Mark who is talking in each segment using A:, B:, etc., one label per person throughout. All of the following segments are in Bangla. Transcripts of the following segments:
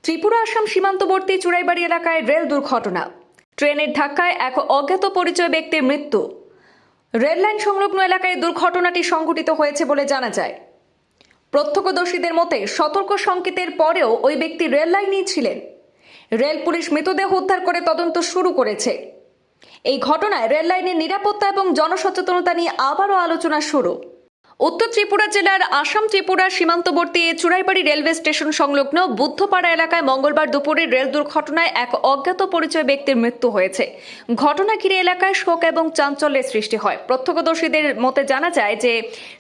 A: ত্রিপুরা আসাম সীমান্তবর্তী চুড়াইবাড়ি এলাকায় রেল দুর্ঘটনা। ট্রেনের ধাক্কায় এক অজ্ঞাত পরিচয় ব্যক্তির মৃত্যু। রেললাইন সংলগ্ন এলাকায় দুর্ঘটনাটি সংঘটিত হয়েছে বলে জানা যায়। প্রত্যক্ষদর্শীদের মতে সতর্ক সংকেতের পরেও ওই ব্যক্তি রেল লাইনেই ছিলেন। রেল পুলিশ মৃতদেহ উদ্ধার করে তদন্ত শুরু করেছে। এই ঘটনায় রেল লাইনের নিরাপত্তা এবং জনসচেতনতা নিয়ে আবারও আলোচনা শুরু। উত্তর ত্রিপুরা জেলার আসাম ত্রিপুরা সীমান্তবর্তী চুড়াইবাড়ি রেলওয়ে স্টেশন সংলগ্ন বুদ্ধপাড়া এলাকায় মঙ্গলবার দুপুরে রেল দুর্ঘটনায় এক অজ্ঞাত পরিচয় ব্যক্তির মৃত্যু হয়েছে। ঘটনা ঘিরে এলাকায় শোক এবং চাঞ্চল্যের সৃষ্টি হয়। প্রত্যক্ষদর্শীদের মতে জানা যায় যে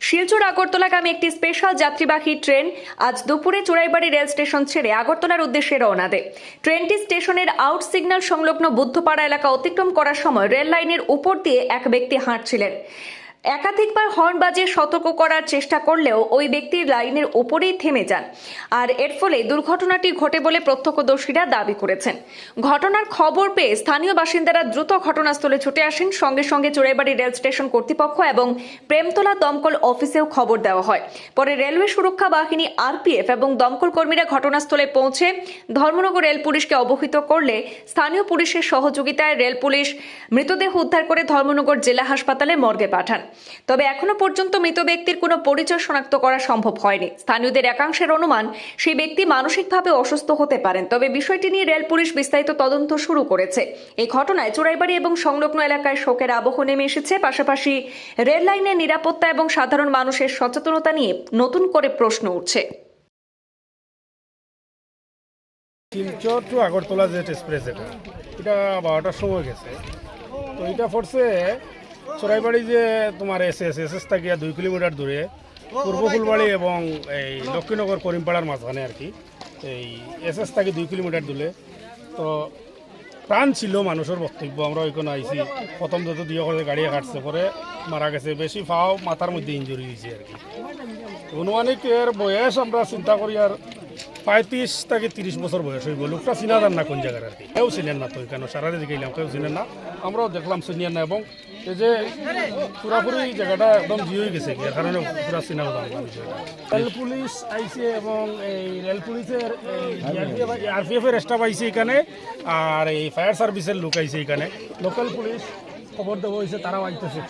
A: শিলচর আগরতলাগামী একটি স্পেশাল যাত্রীবাহী ট্রেন আজ দুপুরে চুড়াইবাড়ি রেল স্টেশন ছেড়ে আগরতলার উদ্দেশ্যে রওনা দেয়। ট্রেনটি স্টেশনের আউট সিগন্যাল সংলগ্ন বুদ্ধপাড়া এলাকা অতিক্রম করার সময় রেল লাইনের উপর দিয়ে এক ব্যক্তি হাঁটছিলেন। একাধিকবার হর্ন বাজিয়ে সতর্ক করার চেষ্টা করলেও ওই ব্যক্তি লাইনের উপরেই থেমে যান, আর এর ফলে দুর্ঘটনাটি ঘটে বলে প্রত্যক্ষদর্শীরা দাবি করেছেন। ঘটনার খবর পেয়ে স্থানীয় বাসিন্দারা দ্রুত ঘটনাস্থলে ছুটে আসেন। সঙ্গে সঙ্গে চুড়াইবাড়ি রেল স্টেশন কর্তৃপক্ষ এবং প্রেমতলা দমকল অফিসেও খবর দেওয়া হয়। পরে রেলওয়ে সুরক্ষা বাহিনী আরপিএফ এবং দমকল কর্মীরা ঘটনাস্থলে পৌঁছে ধর্মনগর রেল পুলিশকে অবহিত করলে স্থানীয় পুলিশের সহযোগিতায় রেল পুলিশ মৃতদেহ উদ্ধার করে ধর্মনগর জেলা হাসপাতালে মর্গে পাঠান। তবে এখনো পর্যন্ত মৃত ব্যক্তির কোনো পরিচয় শনাক্ত করা সম্ভব হয়নি। স্থানীয়দের একাংশের অনুমান সেই ব্যক্তি মানসিকভাবে অসুস্থ হতে পারেন। তবে বিষয়টি নিয়ে রেল পুলিশ বিস্তারিত তদন্ত শুরু করেছে। এই ঘটনায় চুড়াইবাড়ি এবং সংলগ্ন এলাকায় শোকের আবহ নেমে এসেছে। পাশাপাশি রেল লাইনের নিরাপত্তা এবং সাধারণ মানুষের সচেতনতা নিয়ে নতুন করে প্রশ্ন উঠছে।
B: শিলচর টু আগরতলা যে এক্সপ্রেস এটা 12টার সময় গেছে। তো এটা পড়ছে চড়াইবাড়ি যে তোমার এস গিয়া 2 কিলোমিটার দূরে পূর্ব ফুলবাড়ি এবং এই লক্ষ্মীনগর করিমপাড়ার মাঝখানে আর কি। এই এস থেকে 2 কিলোমিটার দূরে। তো প্রাণ ছিল মানুষের বক্তব্য। আমরা ওইখানে আইসি, প্রথম যত দিয়ে করে গাড়ি কাটছে, পরে মারা গেছে। বেশি ফাও মাথার মধ্যে ইঞ্জুরি হয়েছে আর কি। অনুমানিক এর বয়স আমরা চিন্তা করি আর 35 থেকে 30 বছর বয়স হইব। লোকটা চিনা যান না কোন জায়গার আর কি। কেউ চিনেন না, তো এখানে সারারে দিকেইলাম, কেউ চিনেন না। আমরাও দেখলাম চিনিয়ান না, এবং এই যে পুরাপুরি জায়গাটা একদম জি হয়ে গেছে, এর কারণে পুরা চিনাও যান না। রেল পুলিশ আইছে এবং এই রেল পুলিশের আরপিএফ এর স্টাফ আইছে এখানে, আর এই ফায়ার সার্ভিসের লোক আইছে এখানে। লোকাল পুলিশ খবর দেওয়া হয়েছে, তারাও আইতেছে।